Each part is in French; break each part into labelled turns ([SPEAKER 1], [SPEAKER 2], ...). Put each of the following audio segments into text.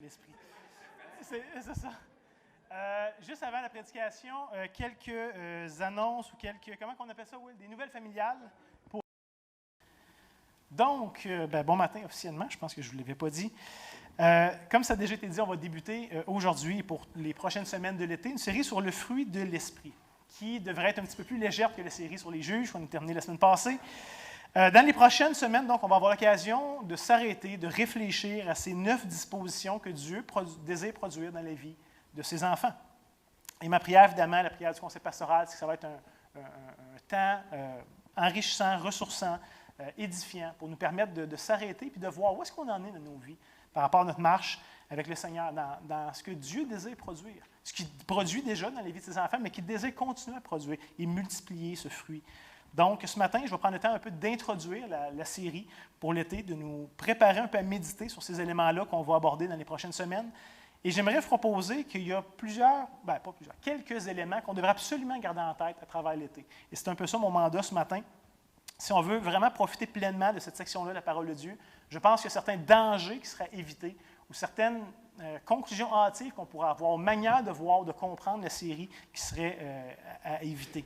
[SPEAKER 1] L'esprit. C'est ça. Juste avant la prédication, quelques annonces ou comment on appelle ça, Will? Des nouvelles familiales. Donc, bon matin officiellement, je pense que je ne vous l'avais pas dit. Comme ça a déjà été dit, on va débuter aujourd'hui pour les prochaines semaines de l'été une série sur le fruit de l'esprit, qui devrait être un petit peu plus légère que la série sur les juges qu'on a terminée la semaine passée. Dans les prochaines semaines, donc, on va avoir l'occasion de s'arrêter, de réfléchir à ces 9 dispositions que Dieu désire produire dans la vie de ses enfants. Et ma prière, évidemment, la prière du conseil pastoral, c'est que ça va être un temps enrichissant, ressourçant, édifiant, pour nous permettre de s'arrêter et de voir où est-ce qu'on en est dans nos vies par rapport à notre marche avec le Seigneur, dans ce que Dieu désire produire, ce qu'il produit déjà dans les vies de ses enfants, mais qu'il désire continuer à produire et multiplier ce fruit. Donc, ce matin, je vais prendre le temps un peu d'introduire la série pour l'été, de nous préparer un peu à méditer sur ces éléments-là qu'on va aborder dans les prochaines semaines. Et j'aimerais vous proposer qu'il y a quelques éléments qu'on devrait absolument garder en tête à travers l'été. Et c'est un peu ça mon mandat ce matin. Si on veut vraiment profiter pleinement de cette section-là de la parole de Dieu, je pense qu'il y a certains dangers qui seraient évités ou certaines conclusions hâtives qu'on pourrait avoir, manière de voir, de comprendre la série qui serait à éviter.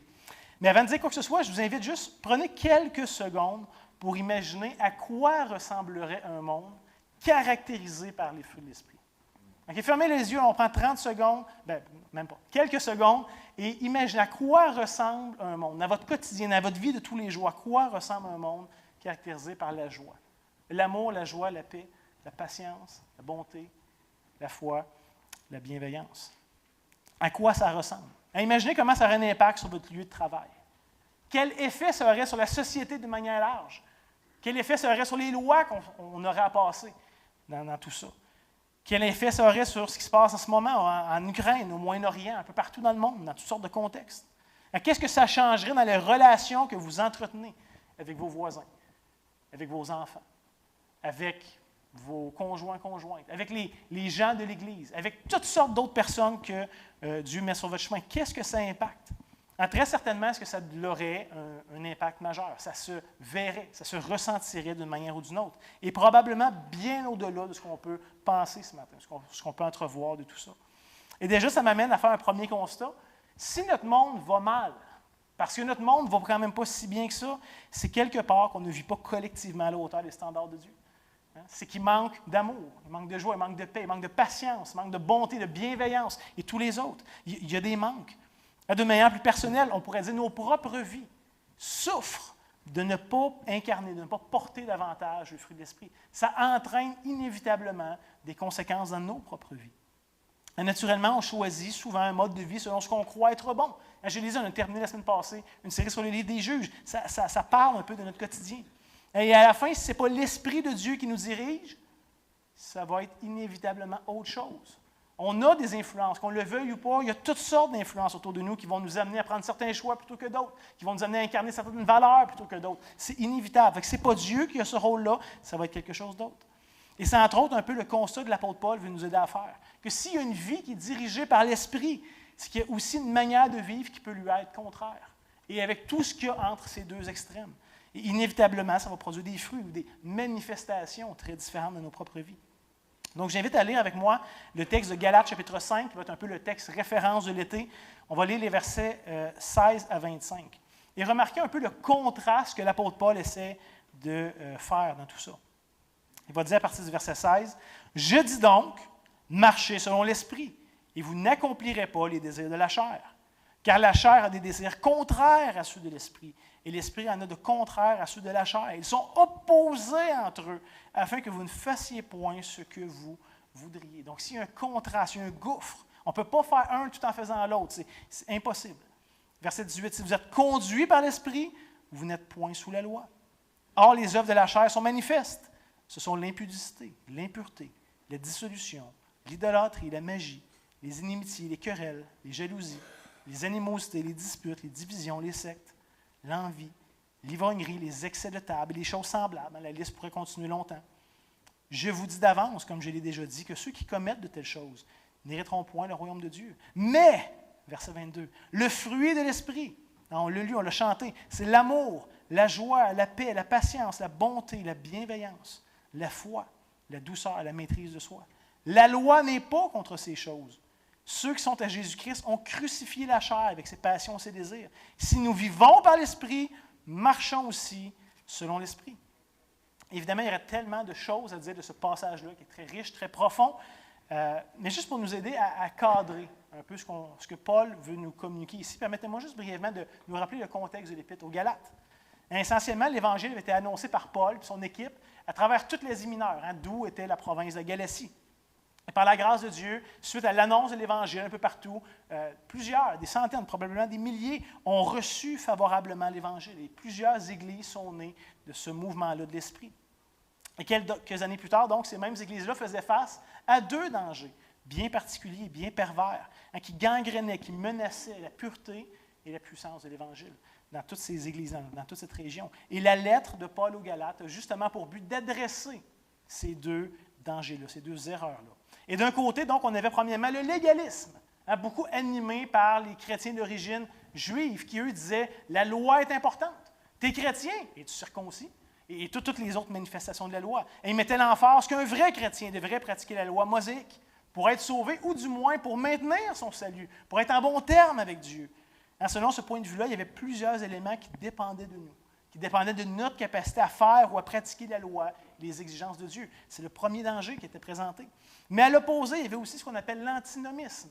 [SPEAKER 1] Mais avant de dire quoi que ce soit, je vous invite juste, prenez quelques secondes pour imaginer à quoi ressemblerait un monde caractérisé par les fruits de l'esprit. Okay, fermez les yeux, on prend 30 secondes, même pas, quelques secondes, et imaginez à quoi ressemble un monde, dans votre quotidien, dans votre vie de tous les jours, à quoi ressemble un monde caractérisé par la joie. L'amour, la joie, la paix, la patience, la bonté, la foi, la bienveillance. À quoi ça ressemble? Imaginez comment ça aurait un impact sur votre lieu de travail. Quel effet ça aurait sur la société de manière large? Quel effet ça aurait sur les lois qu'on aurait à passer dans tout ça? Quel effet ça aurait sur ce qui se passe en ce moment en Ukraine, au Moyen-Orient, un peu partout dans le monde, dans toutes sortes de contextes? Qu'est-ce que ça changerait dans les relations que vous entretenez avec vos voisins, avec vos enfants, avec vos conjoints-conjointes, avec les gens de l'Église, avec toutes sortes d'autres personnes que Dieu met sur votre chemin? Qu'est-ce que ça impacte? Très certainement, est-ce que ça aurait un impact majeur? Ça se verrait, ça se ressentirait d'une manière ou d'une autre. Et probablement bien au-delà de ce qu'on peut penser ce matin, ce qu'on peut entrevoir de tout ça. Et déjà, ça m'amène à faire un premier constat. Si notre monde va mal, parce que notre monde ne va quand même pas si bien que ça, c'est quelque part qu'on ne vit pas collectivement à la hauteur des standards de Dieu. C'est qu'il manque d'amour, il manque de joie, il manque de paix, il manque de patience, il manque de bonté, de bienveillance et tous les autres. Il y a des manques. De manière plus personnelle, on pourrait dire que nos propres vies souffrent de ne pas incarner, de ne pas porter davantage le fruit de l'esprit. Ça entraîne inévitablement des conséquences dans nos propres vies. Et naturellement, on choisit souvent un mode de vie selon ce qu'on croit être bon. Je l'ai dit, on a terminé la semaine passée une série sur les livres des juges. Ça parle un peu de notre quotidien. Et à la fin, si ce n'est pas l'Esprit de Dieu qui nous dirige, ça va être inévitablement autre chose. On a des influences, qu'on le veuille ou pas, il y a toutes sortes d'influences autour de nous qui vont nous amener à prendre certains choix plutôt que d'autres, qui vont nous amener à incarner certaines valeurs plutôt que d'autres. C'est inévitable. Ce n'est pas Dieu qui a ce rôle-là, ça va être quelque chose d'autre. Et c'est entre autres un peu le constat que l'apôtre Paul veut nous aider à faire. Que s'il y a une vie qui est dirigée par l'Esprit, c'est qu'il y a aussi une manière de vivre qui peut lui être contraire. Et avec tout ce qu'il y a entre ces deux extrêmes. Et inévitablement, ça va produire des fruits ou des manifestations très différentes de nos propres vies. Donc, j'invite à lire avec moi le texte de Galates, chapitre 5, qui va être un peu le texte référence de l'été. On va lire les versets 16 à 25. Et remarquez un peu le contraste que l'apôtre Paul essaie de faire dans tout ça. Il va dire à partir du verset 16, « Je dis donc, marchez selon l'Esprit, et vous n'accomplirez pas les désirs de la chair. Car la chair a des désirs contraires à ceux de l'Esprit, et l'Esprit en a de contraires à ceux de la chair. Ils sont opposés entre eux, afin que vous ne fassiez point ce que vous voudriez. » Donc, s'il y a un contraste, il y a un gouffre, on ne peut pas faire un tout en faisant l'autre. C'est impossible. Verset 18, « Si vous êtes conduits par l'Esprit, vous n'êtes point sous la loi. Or, les œuvres de la chair sont manifestes. Ce sont l'impudicité, l'impureté, la dissolution, l'idolâtrie, la magie, les inimitiés, les querelles, les jalousies, les animosités, les disputes, les divisions, les sectes, l'envie, l'ivrognerie, les excès de table et les choses semblables. La liste pourrait continuer longtemps. Je vous dis d'avance, comme je l'ai déjà dit, que ceux qui commettent de telles choses n'hériteront point le royaume de Dieu. Mais, verset 22, le fruit de l'Esprit, on l'a lu, on l'a chanté, c'est l'amour, la joie, la paix, la patience, la bonté, la bienveillance, la foi, la douceur, la maîtrise de soi. La loi n'est pas contre ces choses. Ceux qui sont à Jésus-Christ ont crucifié la chair avec ses passions et ses désirs. Si nous vivons par l'Esprit, marchons aussi selon l'Esprit. Évidemment, il y aurait tellement de choses à dire de ce passage-là qui est très riche, très profond, mais juste pour nous aider à cadrer un peu ce que Paul veut nous communiquer ici, permettez-moi juste brièvement de nous rappeler le contexte de l'Épître aux Galates. Essentiellement, l'Évangile avait été annoncé par Paul et son équipe à travers toute l'Asie mineure, d'où était la province de Galatie. Et par la grâce de Dieu, suite à l'annonce de l'Évangile un peu partout, plusieurs, des centaines, probablement des milliers, ont reçu favorablement l'Évangile. Et plusieurs églises sont nées de ce mouvement-là de l'Esprit. Et quelques années plus tard, donc, ces mêmes églises-là faisaient face à deux dangers bien particuliers, bien pervers, qui gangrénaient, qui menaçaient la pureté et la puissance de l'Évangile dans toutes ces églises, dans toute cette région. Et la lettre de Paul aux Galates a justement pour but d'adresser ces deux dangers-là, ces deux erreurs-là. Et d'un côté, donc, on avait premièrement le légalisme, beaucoup animé par les chrétiens d'origine juive, qui, eux, disaient « la loi est importante. Tu es chrétien, es-tu circoncis? » Et toutes les autres manifestations de la loi. Et ils mettaient l'emphase qu'un vrai chrétien devrait pratiquer la loi mosaïque pour être sauvé, ou du moins pour maintenir son salut, pour être en bon terme avec Dieu. Selon ce point de vue-là, il y avait plusieurs éléments qui dépendaient de nous, qui dépendaient de notre capacité à faire ou à pratiquer la loi, les exigences de Dieu. C'est le premier danger qui était présenté. Mais à l'opposé, il y avait aussi ce qu'on appelle l'antinomisme.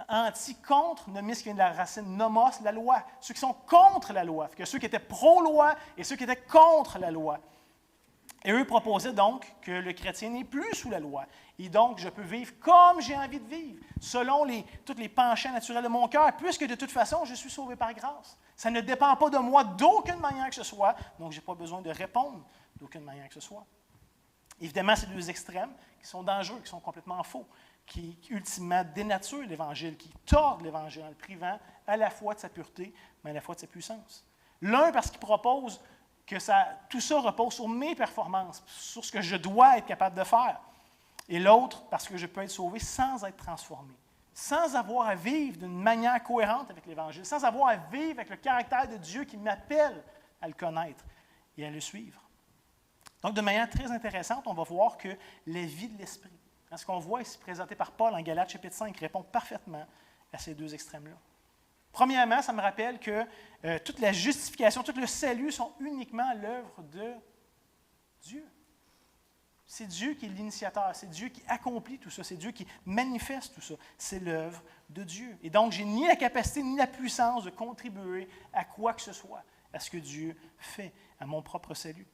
[SPEAKER 1] Anti-contre, nomis qui vient de la racine nomos, la loi. Ceux qui sont contre la loi, que ceux qui étaient pro-loi et ceux qui étaient contre la loi. Et eux proposaient donc que le chrétien n'est plus sous la loi. Et donc, je peux vivre comme j'ai envie de vivre, selon tous les penchants naturels de mon cœur, puisque de toute façon, je suis sauvé par grâce. Ça ne dépend pas de moi d'aucune manière que ce soit, donc je n'ai pas besoin de répondre d'aucune manière que ce soit. Évidemment, ces deux extrêmes qui sont dangereux, qui sont complètement faux, qui ultimement dénaturent l'Évangile, qui tordent l'Évangile en le privant à la fois de sa pureté, mais à la fois de sa puissance. L'un parce qu'il propose que tout ça repose sur mes performances, sur ce que je dois être capable de faire. Et l'autre parce que je peux être sauvé sans être transformé, sans avoir à vivre d'une manière cohérente avec l'Évangile, sans avoir à vivre avec le caractère de Dieu qui m'appelle à le connaître et à le suivre. Donc, de manière très intéressante, on va voir que la vie de l'Esprit, ce qu'on voit ici présenté par Paul en Galates chapitre 5, répond parfaitement à ces deux extrêmes-là. Premièrement, ça me rappelle que toute la justification, tout le salut sont uniquement l'œuvre de Dieu. C'est Dieu qui est l'initiateur, c'est Dieu qui accomplit tout ça, c'est Dieu qui manifeste tout ça. C'est l'œuvre de Dieu. Et donc, je n'ai ni la capacité ni la puissance de contribuer à quoi que ce soit, à ce que Dieu fait, à mon propre salut.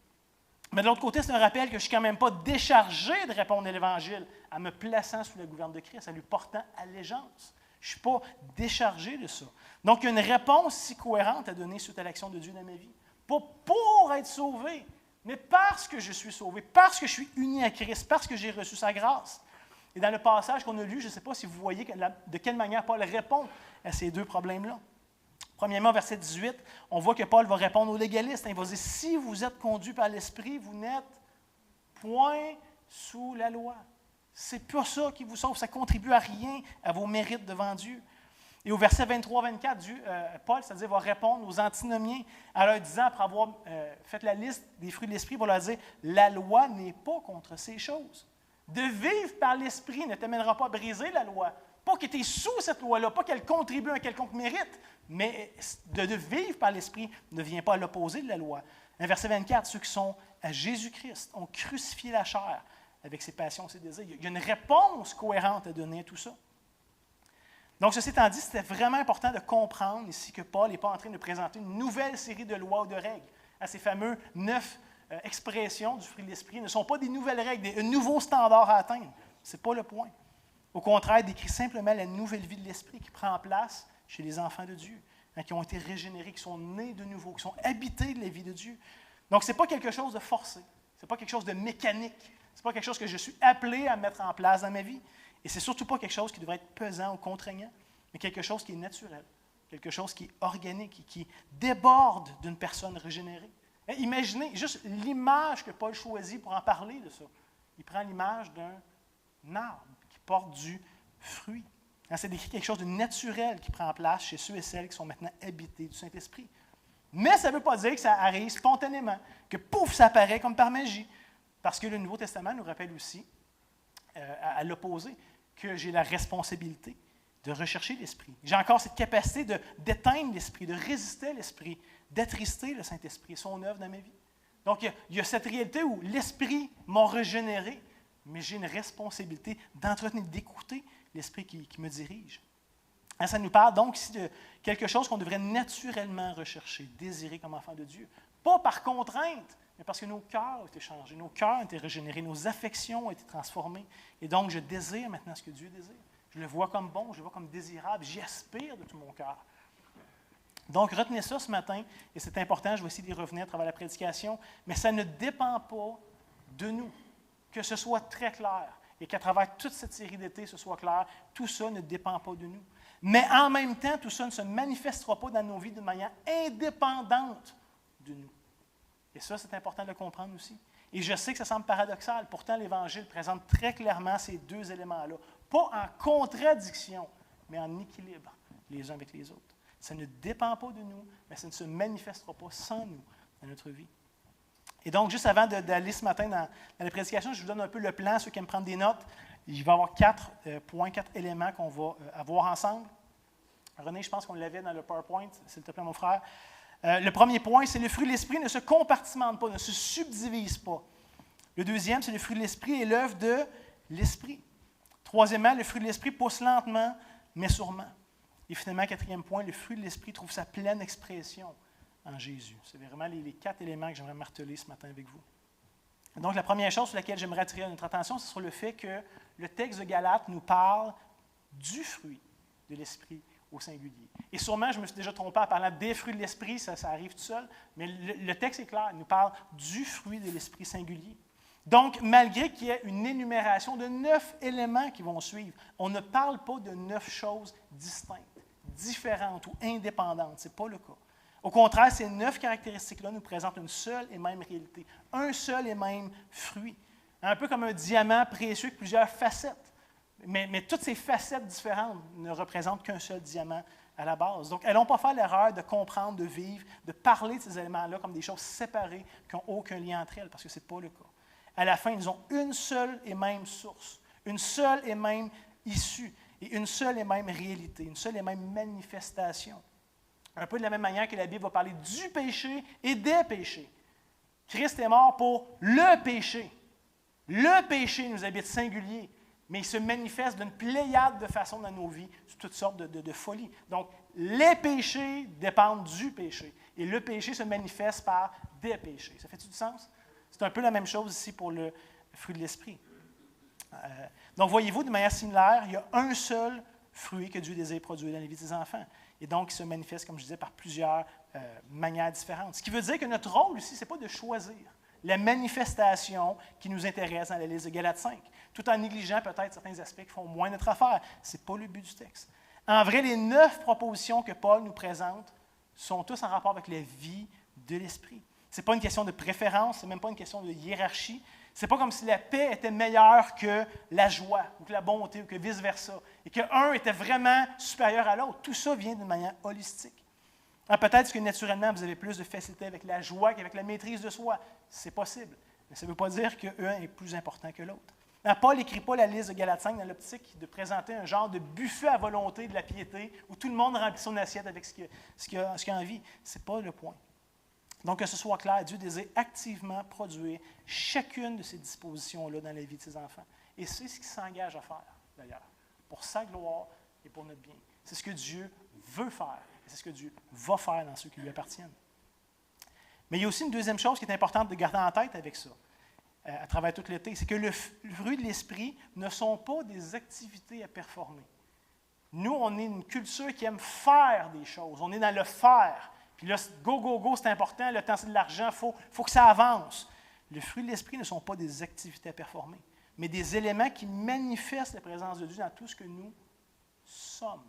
[SPEAKER 1] Mais de l'autre côté, c'est un rappel que je ne suis quand même pas déchargé de répondre à l'Évangile en me plaçant sous la gouverne de Christ, en lui portant allégeance. Je ne suis pas déchargé de ça. Donc, il y a une réponse si cohérente à donner suite à l'action de Dieu dans ma vie. Pas pour être sauvé, mais parce que je suis sauvé, parce que je suis uni à Christ, parce que j'ai reçu sa grâce. Et dans le passage qu'on a lu, je ne sais pas si vous voyez de quelle manière Paul répond à ces deux problèmes-là. Premièrement, verset 18, on voit que Paul va répondre aux légalistes. Il va dire, si vous êtes conduits par l'Esprit, vous n'êtes point sous la loi. C'est pas ça qui vous sauve, ça ne contribue à rien à vos mérites devant Dieu. Et au verset 23-24, Paul, c'est-à-dire, va répondre aux antinomiens en leur disant, après avoir fait la liste des fruits de l'Esprit, pour leur dire, la loi n'est pas contre ces choses. De vivre par l'Esprit ne t'amènera pas à briser la loi. Pas que tu es sous cette loi-là, pas qu'elle contribue à un quelconque mérite, mais de vivre par l'Esprit ne vient pas à l'opposé de la loi. Dans verset 24, ceux qui sont à Jésus-Christ ont crucifié la chair avec ses passions, ses désirs. Il y a une réponse cohérente à donner à tout ça. Donc, ceci étant dit, c'était vraiment important de comprendre ici que Paul n'est pas en train de présenter une nouvelle série de lois ou de règles. Ces fameux 9 expressions du fruit de l'Esprit ne sont pas des nouvelles règles, un nouveau standard à atteindre. Ce n'est pas le point. Au contraire, il décrit simplement la nouvelle vie de l'Esprit qui prend place chez les enfants de Dieu, qui ont été régénérés, qui sont nés de nouveau, qui sont habités de la vie de Dieu. Donc, ce n'est pas quelque chose de forcé, ce n'est pas quelque chose de mécanique, ce n'est pas quelque chose que je suis appelé à mettre en place dans ma vie. Et ce n'est surtout pas quelque chose qui devrait être pesant ou contraignant, mais quelque chose qui est naturel, quelque chose qui est organique et qui déborde d'une personne régénérée. Imaginez juste l'image que Paul choisit pour en parler de ça. Il prend l'image d'un arbre qui porte du fruit. C'est décrit quelque chose de naturel qui prend place chez ceux et celles qui sont maintenant habités du Saint-Esprit. Mais ça ne veut pas dire que ça arrive spontanément, que pouf, ça apparaît comme par magie. Parce que le Nouveau Testament nous rappelle aussi à l'opposé, que j'ai la responsabilité de rechercher l'Esprit. J'ai encore cette capacité d'éteindre l'Esprit, de résister à l'Esprit, d'attrister le Saint-Esprit et son œuvre dans ma vie. Donc, il y a cette réalité où l'Esprit m'a régénéré, mais j'ai une responsabilité d'entretenir, d'écouter l'Esprit qui me dirige. Ça nous parle donc ici de quelque chose qu'on devrait naturellement rechercher, désirer comme enfant de Dieu. Pas par contrainte, mais parce que nos cœurs ont été changés, nos cœurs ont été régénérés, nos affections ont été transformées. Et donc, je désire maintenant ce que Dieu désire. Je le vois comme bon, je le vois comme désirable, j'y aspire de tout mon cœur. Donc, retenez ça ce matin, et c'est important, je vais essayer d'y revenir à travers la prédication, mais ça ne dépend pas de nous. Que ce soit très clair, et qu'à travers toute cette série d'été, ce soit clair, tout ça ne dépend pas de nous. Mais en même temps, tout ça ne se manifestera pas dans nos vies d'une manière indépendante de nous. Et ça, c'est important de le comprendre aussi. Et je sais que ça semble paradoxal, pourtant l'Évangile présente très clairement ces deux éléments-là. Pas en contradiction, mais en équilibre les uns avec les autres. Ça ne dépend pas de nous, mais ça ne se manifestera pas sans nous dans notre vie. Et donc, juste avant d'aller ce matin dans la prédication, je vous donne un peu le plan, ceux qui aiment prendre des notes. Il va y avoir 4 points, 4 éléments qu'on va avoir ensemble. René, je pense qu'on l'avait dans le PowerPoint, s'il te plaît, mon frère. Le premier point, c'est le fruit de l'Esprit ne se compartimente pas, ne se subdivise pas. Le deuxième, c'est le fruit de l'Esprit est l'œuvre de l'Esprit. Troisièmement, le fruit de l'Esprit pousse lentement, mais sûrement. Et finalement, quatrième point, le fruit de l'Esprit trouve sa pleine expression en Jésus. C'est vraiment les 4 éléments que j'aimerais marteler ce matin avec vous. Donc, la première chose sur laquelle j'aimerais attirer notre attention, c'est sur le fait que le texte de Galates nous parle du fruit de l'Esprit au singulier. Et sûrement, je me suis déjà trompé en parlant des fruits de l'Esprit, ça arrive tout seul, mais le texte est clair, il nous parle du fruit de l'Esprit singulier. Donc, malgré qu'il y ait une énumération de 9 éléments qui vont suivre, on ne parle pas de 9 choses distinctes, différentes ou indépendantes. Ce n'est pas le cas. Au contraire, ces 9 caractéristiques-là nous présentent une seule et même réalité, un seul et même fruit. Un peu comme un diamant précieux avec plusieurs facettes. Mais toutes ces facettes différentes ne représentent qu'un seul diamant à la base. Donc, n'allons pas faire l'erreur de comprendre, de vivre, de parler de ces éléments-là comme des choses séparées qui n'ont aucun lien entre elles, parce que ce n'est pas le cas. À la fin, ils ont une seule et même source, une seule et même issue, et une seule et même réalité, une seule et même manifestation. Un peu de la même manière que la Bible va parler du péché et des péchés. Christ est mort pour le péché. Le péché nous habite singulier, mais il se manifeste d'une pléiade de façons dans nos vies, sous toutes sortes de folies. Donc, les péchés dépendent du péché, et le péché se manifeste par des péchés. Ça fait-tu du sens? C'est un peu la même chose ici pour le fruit de l'Esprit. Donc, voyez-vous, de manière similaire, il y a un seul fruit que Dieu désire produire dans la vie de ses enfants. Et donc, il se manifeste, comme je disais, par plusieurs manières différentes. Ce qui veut dire que notre rôle ici, ce n'est pas de choisir la manifestation qui nous intéresse dans la liste de Galates 5, tout en négligeant peut-être certains aspects qui font moins notre affaire. Ce n'est pas le but du texte. En vrai, les 9 propositions que Paul nous présente sont tous en rapport avec la vie de l'Esprit. Ce n'est pas une question de préférence, ce n'est même pas une question de hiérarchie. Ce n'est pas comme si la paix était meilleure que la joie, ou que la bonté, ou que vice-versa, et qu'un était vraiment supérieur à l'autre. Tout ça vient d'une manière holistique. Alors, peut-être que naturellement, vous avez plus de facilité avec la joie qu'avec la maîtrise de soi. C'est possible, mais ça ne veut pas dire qu'un est plus important que l'autre. Alors, Paul n'écrit pas la liste de Galates 5 dans l'optique de présenter un genre de buffet à volonté de la piété, où tout le monde remplit son assiette avec ce qu'il a envie. Ce n'est pas le point. Donc, que ce soit clair, Dieu désire activement produire chacune de ces dispositions-là dans la vie de ses enfants. Et c'est ce qu'il s'engage à faire, d'ailleurs, pour sa gloire et pour notre bien. C'est ce que Dieu veut faire, et c'est ce que Dieu va faire dans ceux qui lui appartiennent. Mais il y a aussi une deuxième chose qui est importante de garder en tête avec ça, à travers tout l'été, c'est que le fruit de l'Esprit ne sont pas des activités à performer. Nous, on est une culture qui aime faire des choses, on est dans le faire. Puis là, go, go, go, c'est important, le temps, c'est de l'argent, il faut que ça avance. Le fruit de l'Esprit ne sont pas des activités à performer, mais des éléments qui manifestent la présence de Dieu dans tout ce que nous sommes.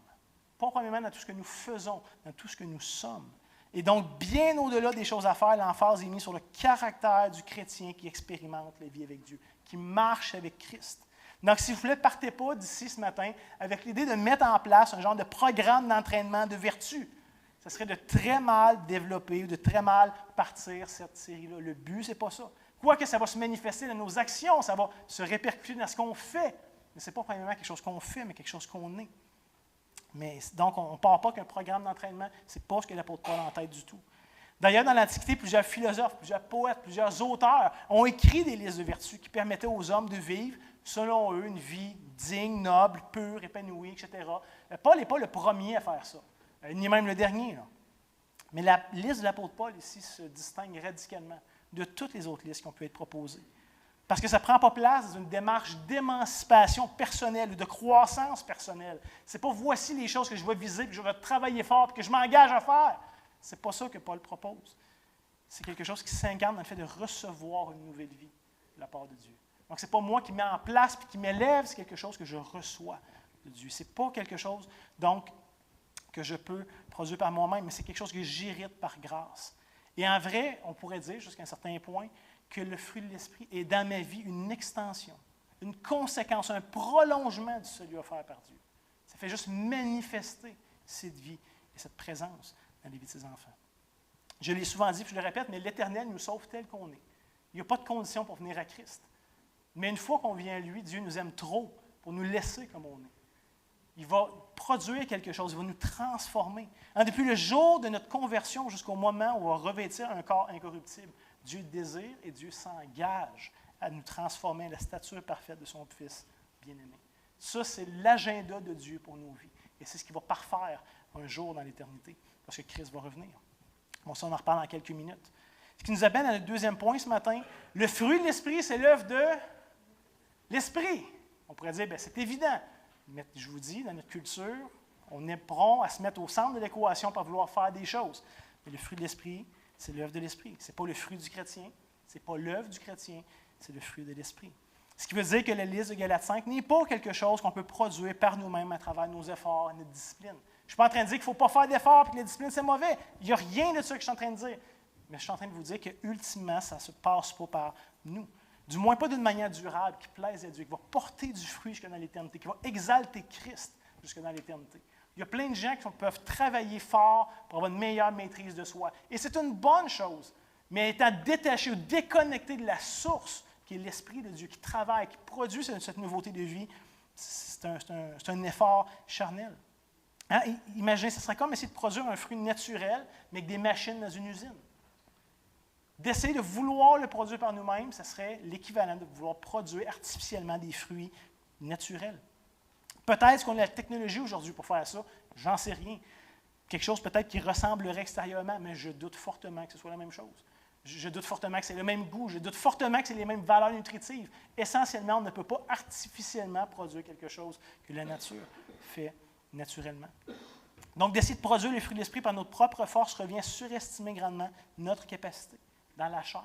[SPEAKER 1] Pas premièrement dans tout ce que nous faisons, dans tout ce que nous sommes. Et donc, bien au-delà des choses à faire, l'emphase est mise sur le caractère du chrétien qui expérimente la vie avec Dieu, qui marche avec Christ. Donc, s'il vous plaît, partez pas d'ici ce matin avec l'idée de mettre en place un genre de programme d'entraînement de vertu. Ce serait de très mal développer ou de très mal partir cette série-là. Le but, ce n'est pas ça. Quoique ça va se manifester dans nos actions, ça va se répercuter dans ce qu'on fait. Mais ce n'est pas premièrement quelque chose qu'on fait, mais quelque chose qu'on est. Mais donc, on ne part pas qu'un programme d'entraînement, ce n'est pas ce que l'apôtre Paul a en tête du tout. D'ailleurs, dans l'Antiquité, plusieurs philosophes, plusieurs poètes, plusieurs auteurs ont écrit des listes de vertus qui permettaient aux hommes de vivre, selon eux, une vie digne, noble, pure, épanouie, etc. Paul n'est pas le premier à faire ça, ni même le dernier. Là. Mais la liste de l'apôtre Paul ici se distingue radicalement de toutes les autres listes qui ont pu être proposées. Parce que ça ne prend pas place dans une démarche d'émancipation personnelle ou de croissance personnelle. Ce n'est pas voici les choses que je vais viser, que je vais travailler fort, que je m'engage à faire. Ce n'est pas ça que Paul propose. C'est quelque chose qui s'incarne dans le fait de recevoir une nouvelle vie de la part de Dieu. Donc, ce n'est pas moi qui mets en place et qui m'élève, c'est quelque chose que je reçois de Dieu. Ce n'est pas quelque chose, donc, que je peux produire par moi-même, mais c'est quelque chose que j'hérite par grâce. Et en vrai, on pourrait dire, jusqu'à un certain point, que le fruit de l'Esprit est dans ma vie une extension, une conséquence, un prolongement de celui offert par Dieu. Ça fait juste manifester cette vie et cette présence dans les vies de ses enfants. Je l'ai souvent dit, puis je le répète, mais l'Éternel nous sauve tel qu'on est. Il n'y a pas de condition pour venir à Christ. Mais une fois qu'on vient à lui, Dieu nous aime trop pour nous laisser comme on est. Il va produire quelque chose, il va nous transformer. Depuis le jour de notre conversion jusqu'au moment où on va revêtir un corps incorruptible, Dieu désire et Dieu s'engage à nous transformer à la stature parfaite de son Fils bien-aimé. Ça, c'est l'agenda de Dieu pour nos vies. Et c'est ce qu'il va parfaire un jour dans l'éternité, parce que Christ va revenir. Bon, ça, on en reparle dans quelques minutes. Ce qui nous amène à notre deuxième point ce matin. Le fruit de l'Esprit, c'est l'œuvre de l'Esprit. On pourrait dire, bien, c'est évident. Mais je vous dis, dans notre culture, on est prompt à se mettre au centre de l'équation pour vouloir faire des choses. Mais le fruit de l'Esprit, c'est l'œuvre de l'Esprit. Ce n'est pas le fruit du chrétien, ce n'est pas l'œuvre du chrétien, c'est le fruit de l'Esprit. Ce qui veut dire que la liste de Galates 5 n'est pas quelque chose qu'on peut produire par nous-mêmes à travers nos efforts et notre discipline. Je ne suis pas en train de dire qu'il ne faut pas faire d'efforts et que la discipline, c'est mauvais. Il n'y a rien de ça que je suis en train de dire. Mais je suis en train de vous dire qu'ultimement, ça ne se passe pas par nous. Du moins pas d'une manière durable, qui plaise à Dieu, qui va porter du fruit jusque dans l'éternité, qui va exalter Christ jusque dans l'éternité. Il y a plein de gens qui peuvent travailler fort pour avoir une meilleure maîtrise de soi. Et c'est une bonne chose. Mais étant détaché ou déconnecté de la source, qui est l'Esprit de Dieu, qui travaille, qui produit cette nouveauté de vie, c'est un effort charnel. Hein? Imaginez, ce serait comme essayer de produire un fruit naturel, mais avec des machines dans une usine. D'essayer de vouloir le produire par nous-mêmes, ce serait l'équivalent de vouloir produire artificiellement des fruits naturels. Peut-être qu'on a la technologie aujourd'hui pour faire ça, j'en sais rien. Quelque chose peut-être qui ressemblerait extérieurement, mais je doute fortement que ce soit la même chose. Je doute fortement que c'est le même goût, je doute fortement que c'est les mêmes valeurs nutritives. Essentiellement, on ne peut pas artificiellement produire quelque chose que la nature fait naturellement. Donc, d'essayer de produire les fruits de l'Esprit par notre propre force revient à surestimer grandement notre capacité dans la chair.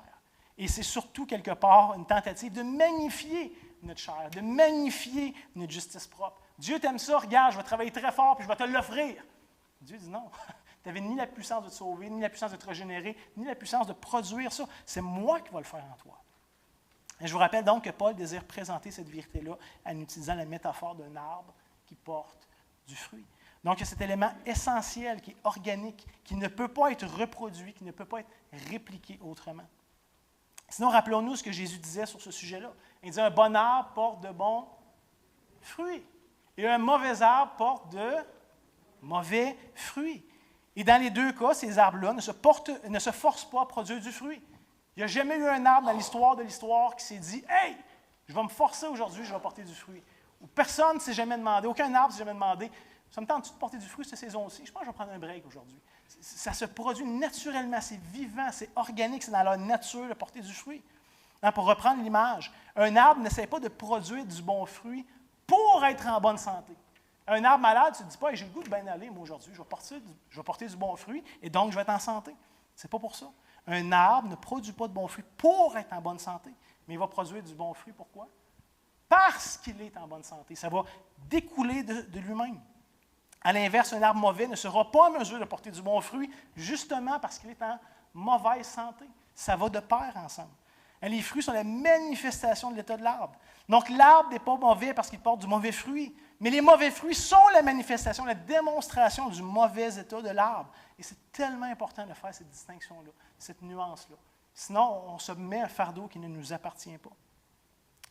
[SPEAKER 1] Et c'est surtout, quelque part, une tentative de magnifier notre chair, de magnifier notre justice propre. Dieu t'aime ça, regarde, je vais travailler très fort, puis je vais te l'offrir. Dieu dit non. Tu n'avais ni la puissance de te sauver, ni la puissance de te régénérer, ni la puissance de produire ça. C'est moi qui vais le faire en toi. Et je vous rappelle donc que Paul désire présenter cette vérité-là en utilisant la métaphore d'un arbre qui porte du fruit. Donc, il y a cet élément essentiel qui est organique, qui ne peut pas être reproduit, qui ne peut pas être répliqué autrement. Sinon, rappelons-nous ce que Jésus disait sur ce sujet-là. Il dit, un bon arbre porte de bons fruits. Et un mauvais arbre porte de mauvais fruits. Et dans les deux cas, ces arbres-là ne se forcent pas à produire du fruit. Il n'y a jamais eu un arbre dans l'histoire de l'histoire qui s'est dit « Hey, je vais me forcer aujourd'hui, je vais porter du fruit. » Ou personne ne s'est jamais demandé, aucun arbre ne s'est jamais demandé « Ça me tente-tu de porter du fruit cette saison-ci? Je pense que je vais prendre un break aujourd'hui. » Ça se produit naturellement, c'est vivant, c'est organique, c'est dans leur nature de porter du fruit. Hein, pour reprendre l'image, un arbre n'essaie pas de produire du bon fruit pour être en bonne santé. Un arbre malade, tu ne te dis pas, hey, j'ai le goût de bien aller, moi, aujourd'hui, je vais porter du bon fruit et donc je vais être en santé. Ce n'est pas pour ça. Un arbre ne produit pas de bons fruits pour être en bonne santé, mais il va produire du bon fruit. Pourquoi? Parce qu'il est en bonne santé. Ça va découler de lui-même. À l'inverse, un arbre mauvais ne sera pas en mesure de porter du bon fruit, justement parce qu'il est en mauvaise santé. Ça va de pair ensemble. Les fruits sont la manifestation de l'état de l'arbre. Donc, l'arbre n'est pas mauvais parce qu'il porte du mauvais fruit, mais les mauvais fruits sont la manifestation, la démonstration du mauvais état de l'arbre. Et c'est tellement important de faire cette distinction-là, cette nuance-là. Sinon, on se met un fardeau qui ne nous appartient pas.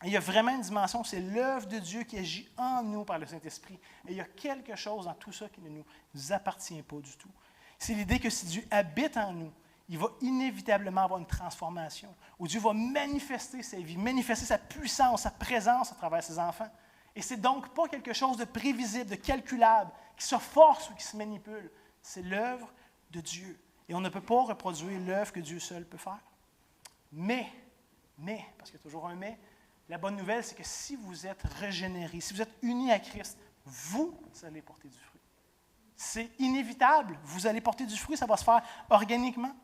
[SPEAKER 1] Et il y a vraiment une dimension, c'est l'œuvre de Dieu qui agit en nous par le Saint-Esprit. Et il y a quelque chose dans tout ça qui ne nous appartient pas du tout. C'est l'idée que si Dieu habite en nous, il va inévitablement avoir une transformation, où Dieu va manifester sa vie, manifester sa puissance, sa présence à travers ses enfants. Et c'est donc pas quelque chose de prévisible, de calculable, qui se force ou qui se manipule. C'est l'œuvre de Dieu. Et on ne peut pas reproduire l'œuvre que Dieu seul peut faire. Mais, parce qu'il y a toujours un mais, la bonne nouvelle, c'est que si vous êtes régénérés, si vous êtes unis à Christ, vous allez porter du fruit. C'est inévitable. Vous allez porter du fruit, ça va se faire organiquement.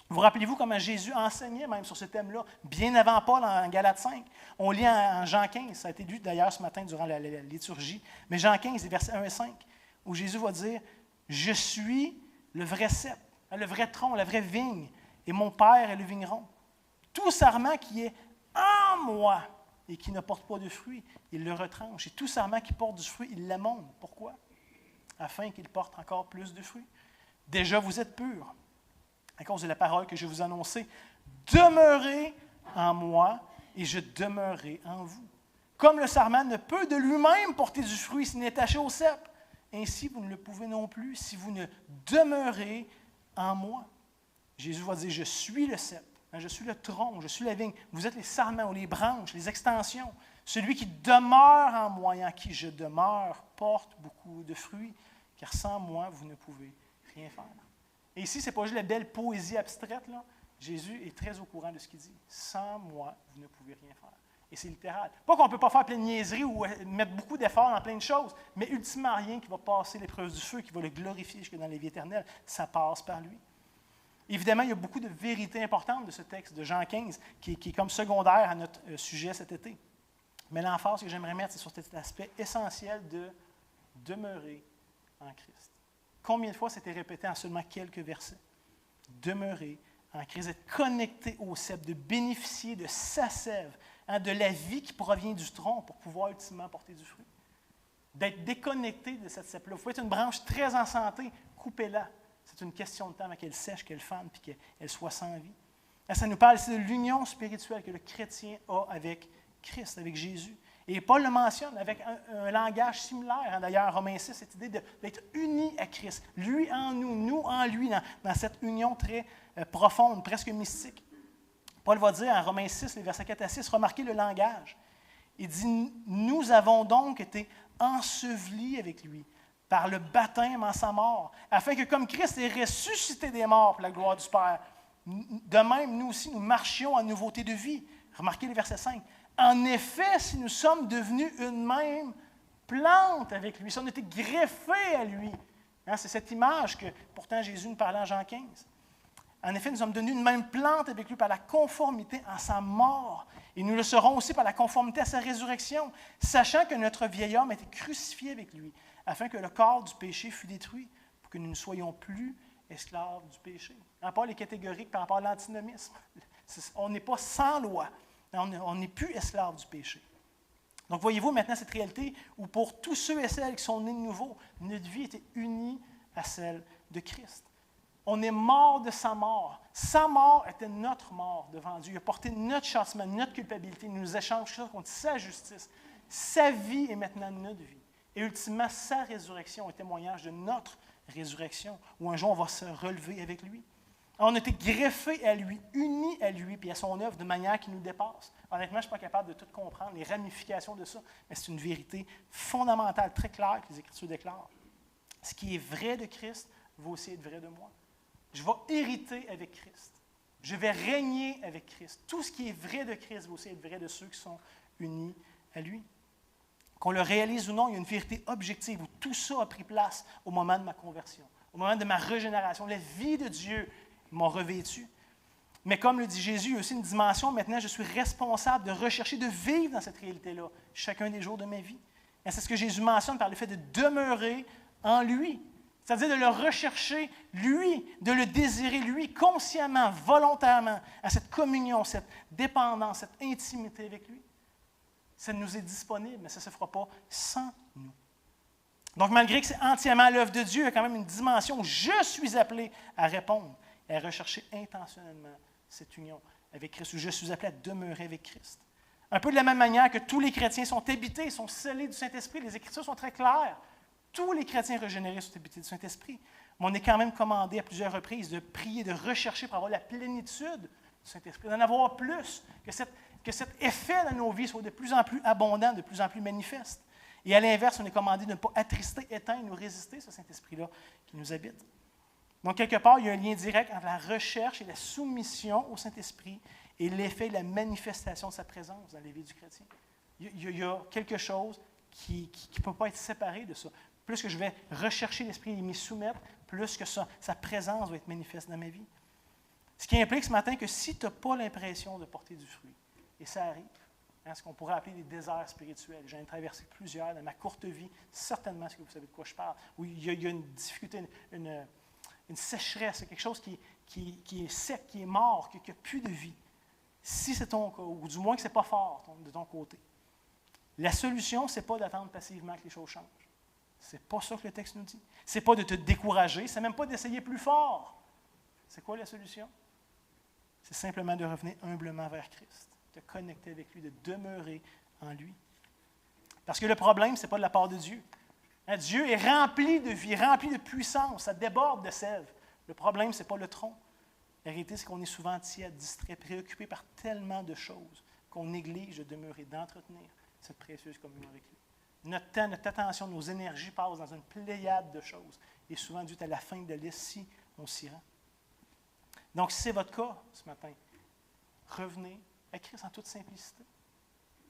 [SPEAKER 1] Vous rappelez-vous comment Jésus enseignait même sur ce thème-là, bien avant Paul en Galates 5. On lit en Jean 15, ça a été lu d'ailleurs ce matin durant la liturgie, mais Jean 15, les versets 1 et 5, où Jésus va dire « Je suis le vrai cep, le vrai tronc, la vraie vigne, et mon Père est le vigneron. Tout sarment qui est en moi et qui ne porte pas de fruit, il le retranche. Et tout sarment qui porte du fruit, il l'amène. Pourquoi? Afin qu'il porte encore plus de fruits. Déjà, vous êtes purs, à cause de la parole que je vous annonçais. Demeurez en moi et je demeurerai en vous. Comme le sarment ne peut de lui-même porter du fruit s'il n'est attaché au cep, ainsi vous ne le pouvez non plus si vous ne demeurez en moi. Jésus va dire, je suis le cep, je suis le tronc, je suis la vigne. Vous êtes les sarments ou les branches, les extensions. Celui qui demeure en moi et en qui je demeure porte beaucoup de fruits, car sans moi, vous ne pouvez rien faire. Et ici, ce n'est pas juste la belle poésie abstraite, là. Jésus est très au courant de ce qu'il dit. Sans moi, vous ne pouvez rien faire. Et c'est littéral. Pas qu'on ne peut pas faire plein de niaiseries ou mettre beaucoup d'efforts dans plein de choses, mais ultimement rien qui va passer l'épreuve du feu, qui va le glorifier jusque dans la vie éternelle, ça passe par lui. Évidemment, il y a beaucoup de vérités importantes de ce texte de Jean 15 qui est comme secondaire à notre sujet cet été. Mais l'emphase que j'aimerais mettre, c'est sur cet aspect essentiel de demeurer en Christ. Combien de fois c'était répété en seulement quelques versets? Demeurer en Christ, d'être connecté au cep, de bénéficier de sa sève, de la vie qui provient du tronc pour pouvoir ultimement porter du fruit. D'être déconnecté de cette sève-là. Vous pouvez être une branche très en santé, coupez-la. C'est une question de temps avant qu'elle sèche, qu'elle fane, puis qu'elle soit sans vie. Là, ça nous parle ici de l'union spirituelle que le chrétien a avec Christ, avec Jésus. Et Paul le mentionne avec un langage similaire, d'ailleurs, en Romains 6, cette idée d'être unis à Christ. Lui en nous, nous en lui, dans cette union très profonde, presque mystique. Paul va dire en Romains 6, les versets 4 à 6, remarquez le langage. Il dit, nous avons donc été ensevelis avec lui par le baptême en sa mort, afin que comme Christ est ressuscité des morts pour la gloire du Père, de même, nous aussi, nous marchions en nouveauté de vie. Remarquez le verset 5. En effet, si nous sommes devenus une même plante avec lui, si on était greffés à lui, c'est cette image que pourtant Jésus nous parlait en Jean 15. En effet, nous sommes devenus une même plante avec lui par la conformité à sa mort. Et nous le serons aussi par la conformité à sa résurrection, sachant que notre vieil homme a été crucifié avec lui, afin que le corps du péché fût détruit, pour que nous ne soyons plus esclaves du péché. Paul est catégorique par rapport à l'antinomisme. On n'est pas sans loi. On n'est plus esclaves du péché. Donc, voyez-vous maintenant cette réalité où pour tous ceux et celles qui sont nés de nouveau, notre vie était unie à celle de Christ. On est mort de sa mort. Sa mort était notre mort devant Dieu. Il a porté notre châtiment, notre culpabilité. Il nous échange ça contre sa justice. Sa vie est maintenant notre vie. Et ultimement, sa résurrection est témoignage de notre résurrection, où un jour on va se relever avec lui. On a été greffés à lui, unis à lui, puis à son œuvre de manière qui nous dépasse. Honnêtement, je ne suis pas capable de tout comprendre, les ramifications de ça, mais c'est une vérité fondamentale, très claire, que les Écritures déclarent. Ce qui est vrai de Christ va aussi être vrai de moi. Je vais hériter avec Christ. Je vais régner avec Christ. Tout ce qui est vrai de Christ va aussi être vrai de ceux qui sont unis à lui. Qu'on le réalise ou non, il y a une vérité objective où tout ça a pris place au moment de ma conversion, au moment de ma régénération. La vie de Dieu m'a revêtu. Mais comme le dit Jésus, il y a aussi une dimension, maintenant je suis responsable de rechercher, de vivre dans cette réalité-là, chacun des jours de ma vie. Et c'est ce que Jésus mentionne par le fait de demeurer en lui. C'est-à-dire de le rechercher, lui, de le désirer, lui, consciemment, volontairement, à cette communion, cette dépendance, cette intimité avec lui. Ça nous est disponible, mais ça ne se fera pas sans nous. Donc, malgré que c'est entièrement l'œuvre de Dieu, il y a quand même une dimension où je suis appelé à répondre et à rechercher intentionnellement cette union avec Christ, où je suis appelé à demeurer avec Christ. Un peu de la même manière que tous les chrétiens sont habités, sont scellés du Saint-Esprit. Les Écritures sont très claires. Tous les chrétiens régénérés sont habités du Saint-Esprit. Mais on est quand même commandé à plusieurs reprises de prier, de rechercher pour avoir la plénitude du Saint-Esprit, d'en avoir plus, que cet effet dans nos vies soit de plus en plus abondant, de plus en plus manifeste. Et à l'inverse, on est commandé de ne pas attrister, éteindre ou résister ce Saint-Esprit-là qui nous habite. Donc, quelque part, il y a un lien direct entre la recherche et la soumission au Saint-Esprit et l'effet et la manifestation de sa présence dans les vies du chrétien. Il y a quelque chose qui ne peut pas être séparé de ça. Plus que je vais rechercher l'Esprit et m'y soumettre, plus que sa présence va être manifeste dans ma vie. Ce qui implique ce matin que si tu n'as pas l'impression de porter du fruit, et ça arrive, ce qu'on pourrait appeler des déserts spirituels. J'en ai traversé plusieurs dans ma courte vie, certainement, est-ce que vous savez de quoi je parle, où il y a une difficulté, une sécheresse, quelque chose qui est sec, qui est mort, qui n'a plus de vie. Si c'est ton cas, ou du moins que ce n'est pas fort de ton côté, la solution, ce n'est pas d'attendre passivement que les choses changent. Ce n'est pas ça que le texte nous dit. Ce n'est pas de te décourager, ce n'est même pas d'essayer plus fort. C'est quoi la solution? C'est simplement de revenir humblement vers Christ, de connecter avec lui, de demeurer en lui. Parce que le problème, ce n'est pas de la part de Dieu. Dieu est rempli de vie, rempli de puissance, ça déborde de sève. Le problème, ce n'est pas le tronc. La réalité, c'est qu'on est souvent tiède, distrait, préoccupé par tellement de choses qu'on néglige de demeurer, d'entretenir cette précieuse communion avec lui. Notre temps, notre attention, nos énergies passent dans une pléiade de choses. Et souvent, Dieu est à la fin de la liste si on s'y rend. Donc, si c'est votre cas ce matin, revenez à Christ en toute simplicité.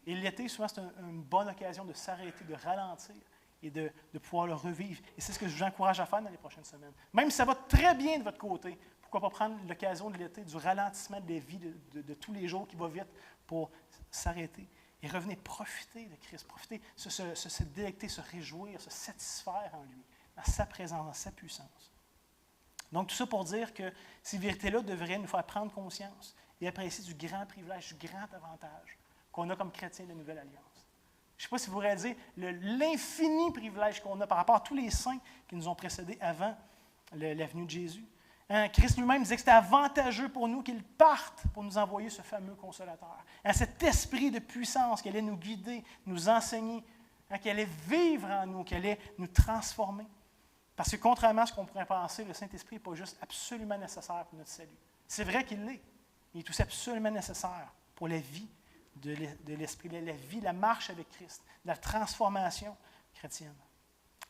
[SPEAKER 1] Et l'été, souvent, c'est une bonne occasion de s'arrêter, de ralentir et de pouvoir le revivre. Et c'est ce que je vous encourage à faire dans les prochaines semaines. Même si ça va très bien de votre côté, pourquoi pas prendre l'occasion de l'été, du ralentissement des vies de tous les jours qui va vite pour s'arrêter et revenez profiter de Christ, profiter, se délecter, se réjouir, se satisfaire en lui, dans sa présence, dans sa puissance. Donc, tout ça pour dire que ces vérités-là devraient nous faire prendre conscience et apprécier du grand privilège, du grand avantage qu'on a comme chrétiens de la Nouvelle Alliance. Je ne sais pas si vous pourrez dire l'infini privilège qu'on a par rapport à tous les saints qui nous ont précédés avant la venue de Jésus. Christ lui-même disait que c'était avantageux pour nous qu'il parte pour nous envoyer ce fameux consolateur. Cet esprit de puissance qui allait nous guider, nous enseigner, qui allait vivre en nous, qui allait nous transformer. Parce que contrairement à ce qu'on pourrait penser, le Saint-Esprit n'est pas juste absolument nécessaire pour notre salut. C'est vrai qu'il l'est. Il est aussi absolument nécessaire pour la vie de l'Esprit, la vie, la marche avec Christ, la transformation chrétienne.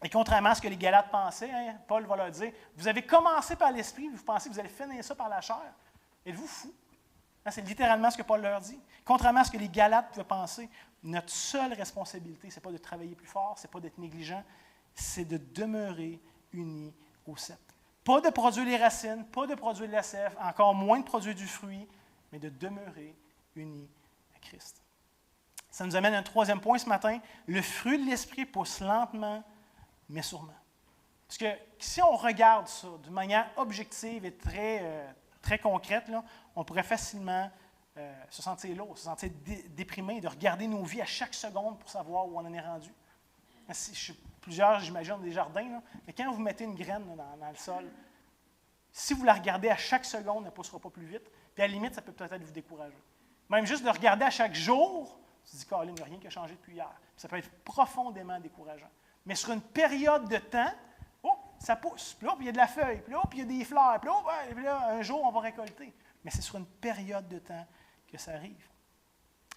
[SPEAKER 1] Et contrairement à ce que les Galates pensaient, Paul va leur dire, vous avez commencé par l'Esprit, vous pensez que vous allez finir ça par la chair. Êtes-vous fous? C'est littéralement ce que Paul leur dit. Contrairement à ce que les Galates pouvaient penser, notre seule responsabilité, ce n'est pas de travailler plus fort, ce n'est pas d'être négligent, c'est de demeurer unis au cep. Pas de produire les racines, pas de produire de la sève, encore moins de produire du fruit, mais de demeurer unis à Christ. Ça nous amène à un troisième point ce matin. Le fruit de l'Esprit pousse lentement, mais sûrement. Parce que si on regarde ça d'une manière objective et très concrète, là, on pourrait facilement se sentir lourd, se sentir déprimé, de regarder nos vies à chaque seconde pour savoir où on en est rendu. Plusieurs, j'imagine, des jardins, là, mais quand vous mettez une graine là, dans le sol, si vous la regardez à chaque seconde, elle ne poussera pas plus vite. Puis à la limite, ça peut peut-être vous décourager. Même juste de regarder à chaque jour, tu te dis, Colin, il n'y a rien qui a changé depuis hier. Puis ça peut être profondément décourageant. Mais sur une période de temps, ça pousse. Puis là, il y a de la feuille. Puis là, il y a des fleurs. Puis là, un jour, on va récolter. Mais c'est sur une période de temps que ça arrive.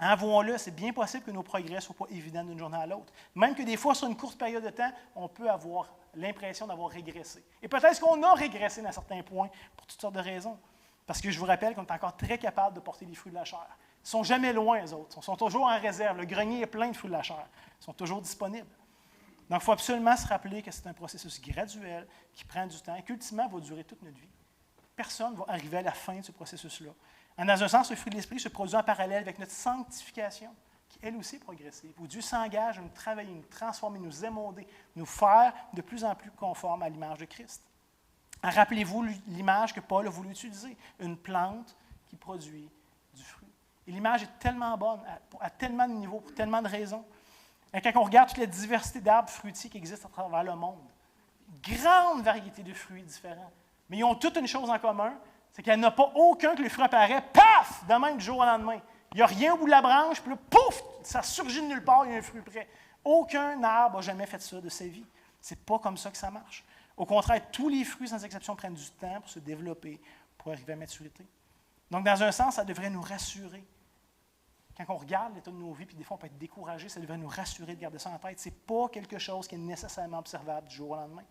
[SPEAKER 1] Avouons-le, c'est bien possible que nos progrès ne soient pas évidents d'une journée à l'autre. Même que des fois, sur une courte période de temps, on peut avoir l'impression d'avoir régressé. Et peut-être qu'on a régressé dans certains points pour toutes sortes de raisons. Parce que je vous rappelle qu'on est encore très capable de porter les fruits de la chair. Ils ne sont jamais loin, les autres. Ils sont toujours en réserve. Le grenier est plein de fruits de la chair. Ils sont toujours disponibles. Donc, il faut absolument se rappeler que c'est un processus graduel qui prend du temps et qui, ultimement, va durer toute notre vie. Personne ne va arriver à la fin de ce processus-là. Dans un sens, le fruit de l'Esprit se produit en parallèle avec notre sanctification, qui, elle aussi, est progressive, où Dieu s'engage à nous travailler, nous transformer, nous émonder, nous faire de plus en plus conformes à l'image de Christ. Rappelez-vous l'image que Paul a voulu utiliser, une plante qui produit du fruit. Et l'image est tellement bonne, à tellement de niveaux, pour tellement de raisons. Et quand on regarde toute la diversité d'arbres fruitiers qui existent à travers le monde, grande variété de fruits différents, mais ils ont toutes une chose en commun, C'est qu'il n'y en a pas aucun que le fruit apparaît, paf, de même du jour au lendemain. Il n'y a rien au bout de la branche, puis là, pouf, ça surgit de nulle part, il y a un fruit prêt. Aucun arbre n'a jamais fait ça de sa vie. Ce n'est pas comme ça que ça marche. Au contraire, tous les fruits, sans exception, prennent du temps pour se développer, pour arriver à maturité. Donc, dans un sens, ça devrait nous rassurer. Quand on regarde l'état de nos vies, puis des fois on peut être découragé, ça devrait nous rassurer de garder ça en tête. Ce n'est pas quelque chose qui est nécessairement observable du jour au lendemain.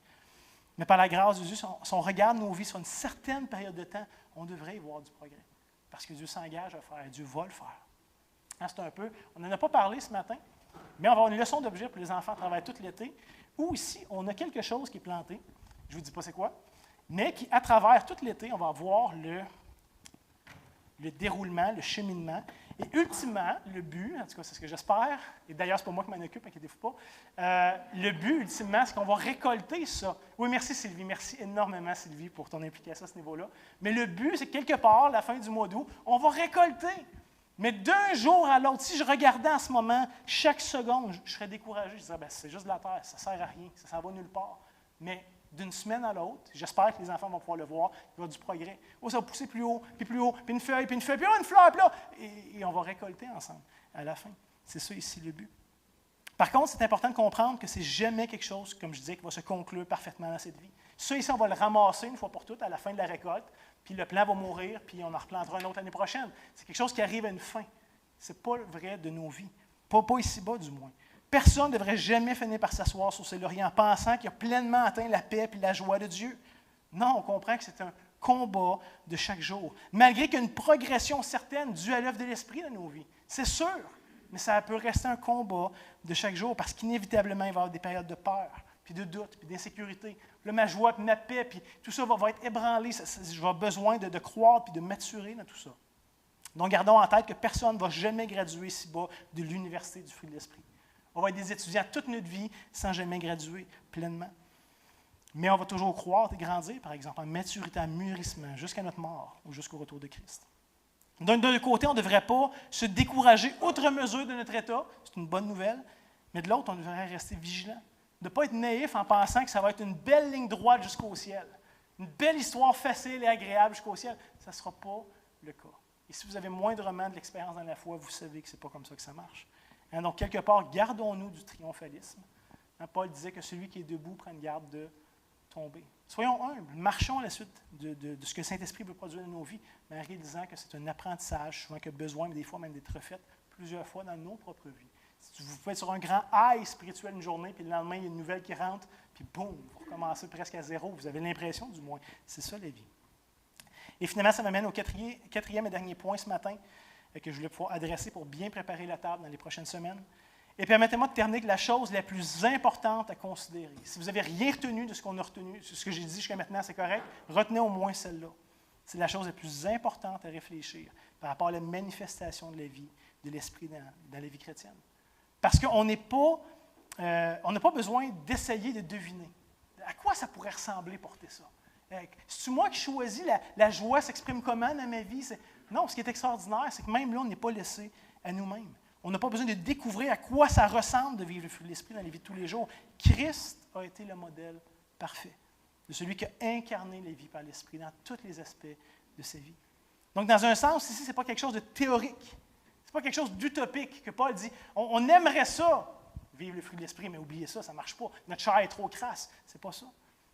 [SPEAKER 1] Mais par la grâce de Dieu, si on regarde nos vies sur une certaine période de temps, on devrait y voir du progrès. Parce que Dieu s'engage à le faire, Dieu va le faire. Hein, c'est un peu, on n'en a pas parlé ce matin, mais on va avoir une leçon d'objet pour les enfants travaillent tout l'été, où ici, on a quelque chose qui est planté, je ne vous dis pas c'est quoi, mais qui, à travers tout l'été, on va voir le déroulement, le cheminement. Et ultimement, le but, en tout cas c'est ce que j'espère, et d'ailleurs c'est pas moi qui m'en occupe, inquiétez-vous pas, le but ultimement, c'est qu'on va récolter ça. Oui, merci Sylvie, merci énormément Sylvie pour ton implication à ce niveau-là. Mais le but, c'est que quelque part, la fin du mois d'août, on va récolter. Mais d'un jour à l'autre, si je regardais en ce moment, chaque seconde, je serais découragé. Je dirais, ben, c'est juste de la terre, ça ne sert à rien, ça s'en va nulle part. Mais d'une semaine à l'autre, j'espère que les enfants vont pouvoir le voir, il va y avoir du progrès. Oh, ça va pousser plus haut, puis une feuille, puis oh, une fleur, puis là, et on va récolter ensemble à la fin. C'est ça ici le but. Par contre, c'est important de comprendre que ce n'est jamais quelque chose, comme je disais, qui va se conclure parfaitement dans cette vie. Ça ici, on va le ramasser une fois pour toutes à la fin de la récolte, puis le plant va mourir, puis on en replantera un autre l'année prochaine. C'est quelque chose qui arrive à une fin. Ce n'est pas vrai de nos vies. Pas ici-bas, du moins. Personne ne devrait jamais finir par s'asseoir sur ses lauriers en pensant qu'il a pleinement atteint la paix et la joie de Dieu. Non, on comprend que c'est un combat de chaque jour, malgré qu'il y a une progression certaine due à l'œuvre de l'Esprit dans nos vies. C'est sûr, mais ça peut rester un combat de chaque jour parce qu'inévitablement, il va y avoir des périodes de peur, puis de doute, puis d'insécurité. Là, ma joie, puis ma paix, puis tout ça va être ébranlé. Je vais avoir besoin de croître puis de maturer dans tout ça. Donc, gardons en tête que personne ne va jamais graduer si bas de l'université du fruit de l'Esprit. On va être des étudiants toute notre vie sans jamais graduer pleinement. Mais on va toujours croître et grandir, par exemple, en maturité, en mûrissement, jusqu'à notre mort ou jusqu'au retour de Christ. Donc, d'un côté, on ne devrait pas se décourager outre mesure de notre état, c'est une bonne nouvelle, mais de l'autre, on devrait rester vigilant. De ne pas être naïf en pensant que ça va être une belle ligne droite jusqu'au ciel, une belle histoire facile et agréable jusqu'au ciel. Ça ne sera pas le cas. Et si vous avez moindrement de l'expérience dans la foi, vous savez que ce n'est pas comme ça que ça marche. Hein, donc, quelque part, gardons-nous du triomphalisme. Hein, Paul disait que celui qui est debout prenne garde de tomber. Soyons humbles, marchons à la suite de ce que le Saint-Esprit veut produire dans nos vies, mais en réalisant que c'est un apprentissage, souvent qui a besoin, mais des fois même d'être refait plusieurs fois dans nos propres vies. Si vous pouvez être sur un grand high spirituel une journée, puis le lendemain, il y a une nouvelle qui rentre, puis boum, vous recommencez presque à zéro. Vous avez l'impression, du moins. C'est ça, la vie. Et finalement, ça m'amène au quatrième et dernier point ce matin que je voulais pouvoir adresser pour bien préparer la table dans les prochaines semaines. Et permettez-moi de terminer avec la chose la plus importante à considérer. Si vous n'avez rien retenu de ce qu'on a retenu, ce que j'ai dit jusqu'à maintenant, c'est correct, retenez au moins celle-là. C'est la chose la plus importante à réfléchir par rapport à la manifestation de la vie, de l'Esprit dans la vie chrétienne. Parce qu'on n'a pas besoin d'essayer de deviner. À quoi ça pourrait ressembler porter ça? C'est-tu moi qui choisis la joie s'exprime comment dans ma vie? Non, ce qui est extraordinaire, c'est que même là, on n'est pas laissé à nous-mêmes. On n'a pas besoin de découvrir à quoi ça ressemble de vivre le fruit de l'Esprit dans la vie de tous les jours. Christ a été le modèle parfait de celui qui a incarné la vie par l'Esprit dans tous les aspects de sa vie. Donc, dans un sens, ici, ce n'est pas quelque chose de théorique. Ce n'est pas quelque chose d'utopique que Paul dit. On aimerait ça, vivre le fruit de l'Esprit, mais oubliez ça, ça ne marche pas. Notre chair est trop crasse. Ce n'est pas ça.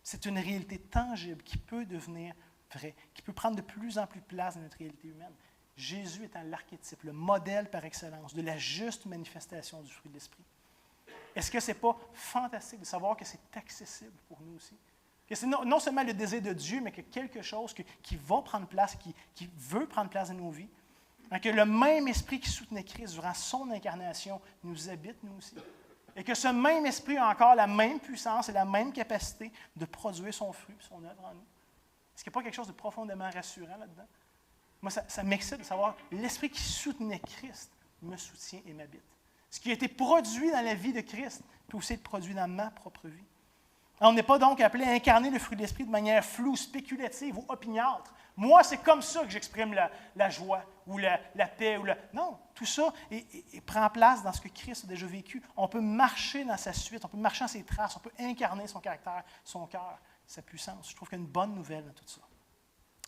[SPEAKER 1] C'est une réalité tangible qui peut devenir vraie, qui peut prendre de plus en plus de place dans notre réalité humaine. Jésus étant l'archétype, le modèle par excellence de la juste manifestation du fruit de l'Esprit. Est-ce que ce n'est pas fantastique de savoir que c'est accessible pour nous aussi? Que c'est non seulement le désir de Dieu, mais que quelque chose qui va prendre place, qui veut prendre place dans nos vies. Hein, que le même esprit qui soutenait Christ durant son incarnation nous habite, nous aussi. Et que ce même esprit a encore la même puissance et la même capacité de produire son fruit et son œuvre en nous. Est-ce qu'il n'y a pas quelque chose de profondément rassurant là-dedans? Moi, ça m'excite de savoir l'esprit qui soutenait Christ me soutient et m'habite. Ce qui a été produit dans la vie de Christ peut aussi être produit dans ma propre vie. On n'est pas donc appelé à incarner le fruit de l'esprit de manière floue, spéculative ou opiniâtre. Moi, c'est comme ça que j'exprime la joie ou la paix. Non, tout ça prend place dans ce que Christ a déjà vécu. On peut marcher dans sa suite, on peut marcher dans ses traces, on peut incarner son caractère, son cœur, sa puissance. Je trouve qu'il y a une bonne nouvelle dans tout ça.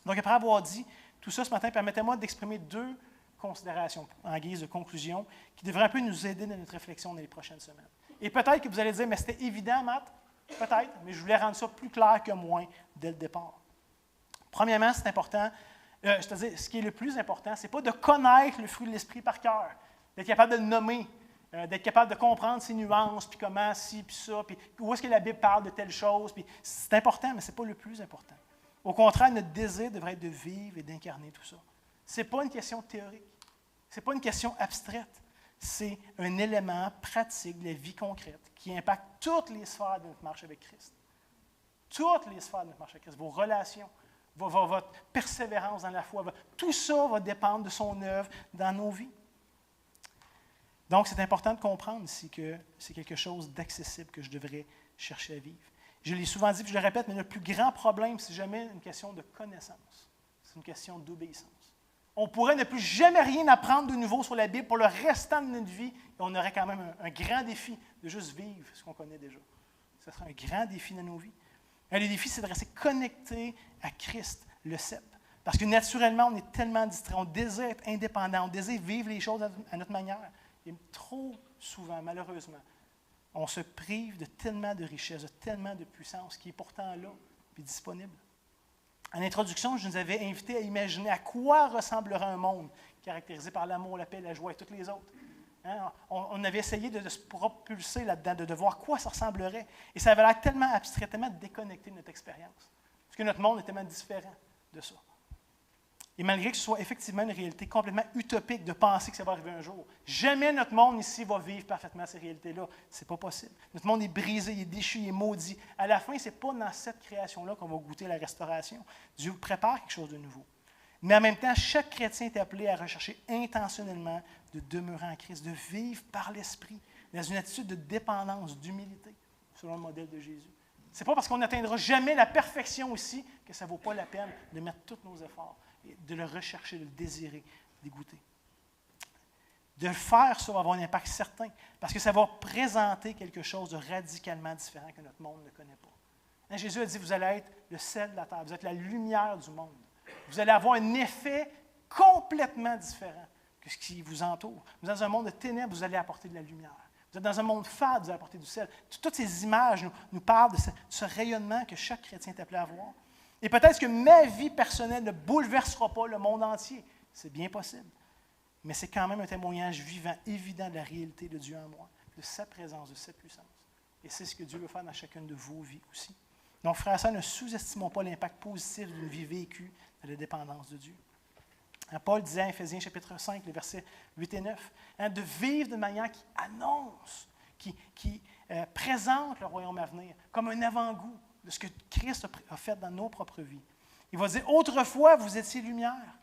[SPEAKER 1] Donc, après avoir dit tout ça ce matin, permettez-moi d'exprimer 2 considérations en guise de conclusion qui devraient un peu nous aider dans notre réflexion dans les prochaines semaines. Et peut-être que vous allez dire, mais c'était évident, Matt, peut-être, mais je voulais rendre ça plus clair que moins dès le départ. Premièrement, c'est important, ce qui est le plus important, ce n'est pas de connaître le fruit de l'esprit par cœur, d'être capable de le nommer, d'être capable de comprendre ses nuances, puis comment, ci, puis ça, puis où est-ce que la Bible parle de telle chose. Puis c'est important, mais ce n'est pas le plus important. Au contraire, notre désir devrait être de vivre et d'incarner tout ça. Ce n'est pas une question théorique, ce n'est pas une question abstraite, c'est un élément pratique de la vie concrète qui impacte toutes les sphères de notre marche avec Christ. Toutes les sphères de notre marche avec Christ, vos relations, votre persévérance dans la foi, tout ça va dépendre de son œuvre dans nos vies. Donc, c'est important de comprendre ici que c'est quelque chose d'accessible que je devrais chercher à vivre. Je l'ai souvent dit, puis je le répète, mais le plus grand problème, c'est jamais une question de connaissance, c'est une question d'obéissance. On pourrait ne plus jamais rien apprendre de nouveau sur la Bible pour le restant de notre vie, et on aurait quand même un grand défi de juste vivre ce qu'on connaît déjà. Ce serait un grand défi dans nos vies. Un des défis, c'est de rester connecté à Christ, le cep. Parce que naturellement, on est tellement distrait, on désire être indépendant, on désire vivre les choses à notre manière. Et trop souvent, malheureusement, on se prive de tellement de richesse, de tellement de puissance qui est pourtant là et disponible. En introduction, je nous avais invités à imaginer à quoi ressemblerait un monde caractérisé par l'amour, la paix, la joie et toutes les autres. Hein? On avait essayé de se propulser là-dedans, de voir à quoi ça ressemblerait. Et ça avait l'air tellement abstrait, tellement déconnecté de notre expérience. Parce que notre monde est tellement différent de ça. Et malgré que ce soit effectivement une réalité complètement utopique de penser que ça va arriver un jour, jamais notre monde ici va vivre parfaitement ces réalités-là. Ce n'est pas possible. Notre monde est brisé, il est déchu, il est maudit. À la fin, ce n'est pas dans cette création-là qu'on va goûter la restauration. Dieu prépare quelque chose de nouveau. Mais en même temps, chaque chrétien est appelé à rechercher intentionnellement de demeurer en Christ, de vivre par l'Esprit, dans une attitude de dépendance, d'humilité, selon le modèle de Jésus. Ce n'est pas parce qu'on n'atteindra jamais la perfection ici que ça ne vaut pas la peine de mettre tous nos efforts, de le rechercher, de le désirer, d'y goûter. De faire ça va avoir un impact certain, parce que ça va présenter quelque chose de radicalement différent que notre monde ne connaît pas. Hein, Jésus a dit, vous allez être le sel de la terre, vous êtes la lumière du monde. Vous allez avoir un effet complètement différent que ce qui vous entoure. Vous êtes dans un monde de ténèbres, vous allez apporter de la lumière. Vous êtes dans un monde fade, vous allez apporter du sel. Toutes ces images nous parlent de ce rayonnement que chaque chrétien est appelé à avoir. Et peut-être que ma vie personnelle ne bouleversera pas le monde entier. C'est bien possible. Mais c'est quand même un témoignage vivant, évident de la réalité de Dieu en moi, de sa présence, de sa puissance. Et c'est ce que Dieu veut faire dans chacune de vos vies aussi. Donc, frères et sœurs, ne sous-estimons pas l'impact positif d'une vie vécue dans la dépendance de Dieu. Paul disait en Éphésiens chapitre 5, les versets 8 et 9, de vivre de manière qui annonce, qui présente le royaume à venir, comme un avant-goût de ce que Christ a fait dans nos propres vies. Il va dire, autrefois, vous étiez lumière.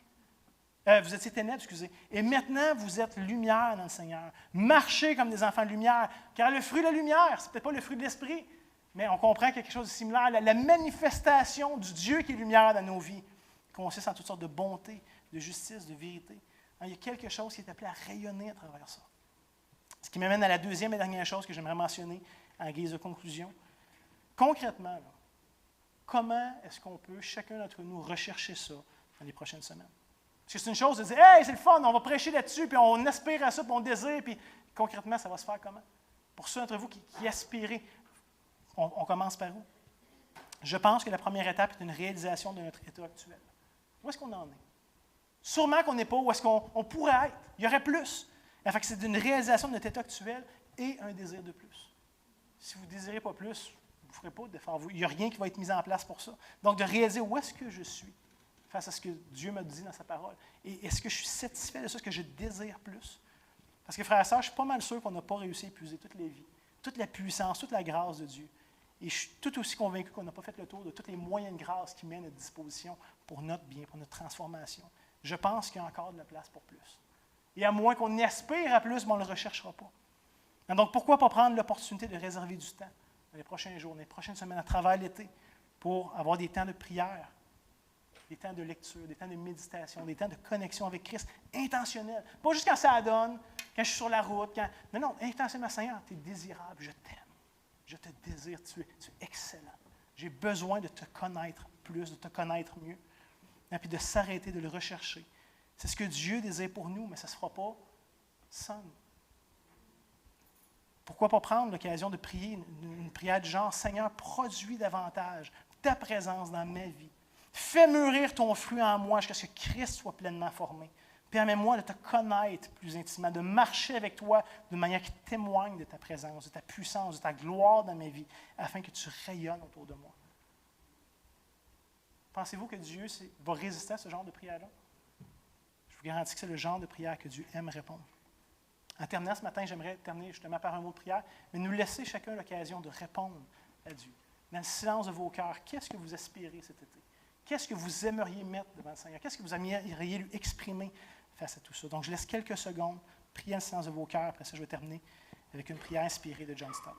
[SPEAKER 1] Vous étiez ténèbres, excusez. Et maintenant, vous êtes lumière dans le Seigneur. Marchez comme des enfants de lumière. Car le fruit de la lumière, ce n'est peut-être pas le fruit de l'esprit, mais on comprend qu'il y a quelque chose de similaire. La manifestation du Dieu qui est lumière dans nos vies consiste en toutes sortes de bonté, de justice, de vérité. Il y a quelque chose qui est appelé à rayonner à travers ça. Ce qui m'amène à la deuxième et dernière chose que j'aimerais mentionner en guise de conclusion. Concrètement, là, comment est-ce qu'on peut, chacun d'entre nous, rechercher ça dans les prochaines semaines? Parce que c'est une chose de dire, « Hey, c'est le fun, on va prêcher là-dessus, puis on aspire à ça, puis on désire, puis concrètement, ça va se faire comment? » Pour ceux d'entre vous qui aspirez, on commence par où? Je pense que la première étape est une réalisation de notre état actuel. Où est-ce qu'on en est? Sûrement qu'on n'est pas où est-ce qu'on pourrait être. Il y aurait plus. Enfin, c'est une réalisation de notre état actuel et un désir de plus. Si vous ne désirez pas plus, vous ne ferez pas d'effort. Il n'y a rien qui va être mis en place pour ça. Donc, de réaliser où est-ce que je suis face à ce que Dieu m'a dit dans sa parole. Et est-ce que je suis satisfait de ça? Est-ce que je désire plus? Parce que, frères et sœurs, je suis pas mal sûr qu'on n'a pas réussi à épuiser toutes les vies, toute la puissance, toute la grâce de Dieu. Et je suis tout aussi convaincu qu'on n'a pas fait le tour de tous les moyens de grâce qui mettent à notre disposition pour notre bien, pour notre transformation. Je pense qu'il y a encore de la place pour plus. Et à moins qu'on aspire à plus, on ne le recherchera pas. Donc, pourquoi pas prendre l'opportunité de réserver du temps dans les prochains jours, dans les prochaines semaines, à travers l'été, pour avoir des temps de prière, des temps de lecture, des temps de méditation, des temps de connexion avec Christ intentionnels. Pas juste quand ça donne, quand je suis sur la route. Non, intentionnellement, Seigneur, tu es désirable, je t'aime. Je te désire, tu es excellent. J'ai besoin de te connaître plus, de te connaître mieux. puis de s'arrêter, de le rechercher. C'est ce que Dieu désire pour nous, mais ça ne se fera pas sans nous. Pourquoi pas prendre l'occasion de prier une prière du genre « Seigneur, produis davantage ta présence dans ma vie. Fais mûrir ton fruit en moi jusqu'à ce que Christ soit pleinement formé. Permets-moi de te connaître plus intimement, de marcher avec toi de manière qui témoigne de ta présence, de ta puissance, de ta gloire dans ma vie, afin que tu rayonnes autour de moi. » Pensez-vous que Dieu va résister à ce genre de prière-là? Je vous garantis que c'est le genre de prière que Dieu aime répondre. En terminant ce matin, j'aimerais terminer justement par un mot de prière, mais nous laisser chacun l'occasion de répondre à Dieu. Dans le silence de vos cœurs, qu'est-ce que vous aspirez cet été? Qu'est-ce que vous aimeriez mettre devant le Seigneur? Qu'est-ce que vous aimeriez lui exprimer face à tout ça? Donc, je laisse quelques secondes, prier dans le silence de vos cœurs. Après ça, je vais terminer avec une prière inspirée de John Stott.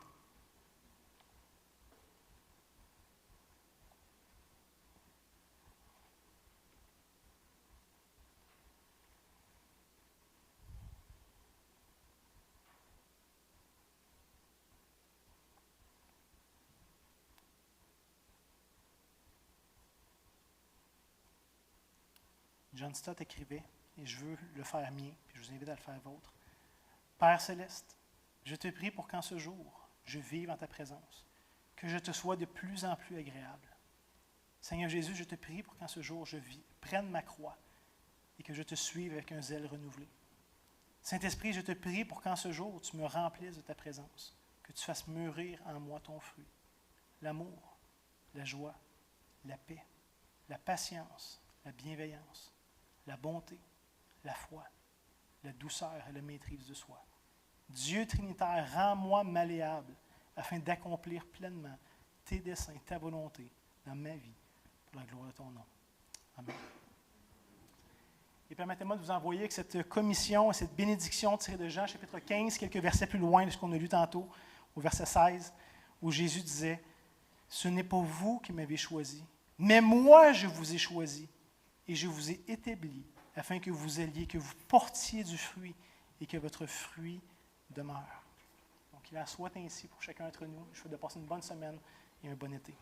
[SPEAKER 1] John Stott écrivait, et je veux le faire mien, puis je vous invite à le faire vôtre. Père céleste, je te prie pour qu'en ce jour, je vive en ta présence, que je te sois de plus en plus agréable. Seigneur Jésus, je te prie pour qu'en ce jour, je prenne ma croix et que je te suive avec un zèle renouvelé. Saint-Esprit, je te prie pour qu'en ce jour, tu me remplisses de ta présence, que tu fasses mûrir en moi ton fruit, l'amour, la joie, la paix, la patience, la bienveillance, la bonté, la foi, la douceur et la maîtrise de soi. Dieu Trinitaire, rends-moi malléable afin d'accomplir pleinement tes desseins, ta volonté dans ma vie, pour la gloire de ton nom. Amen. Et permettez-moi de vous envoyer avec cette commission, cette bénédiction tirée de Jean, chapitre 15, quelques versets plus loin de ce qu'on a lu tantôt, au verset 16, où Jésus disait « Ce n'est pas vous qui m'avez choisi, mais moi je vous ai choisi. Et je vous ai établi afin que vous alliez, que vous portiez du fruit et que votre fruit demeure. » Donc, il en soit ainsi pour chacun d'entre nous. Je vous souhaite de passer une bonne semaine et un bon été.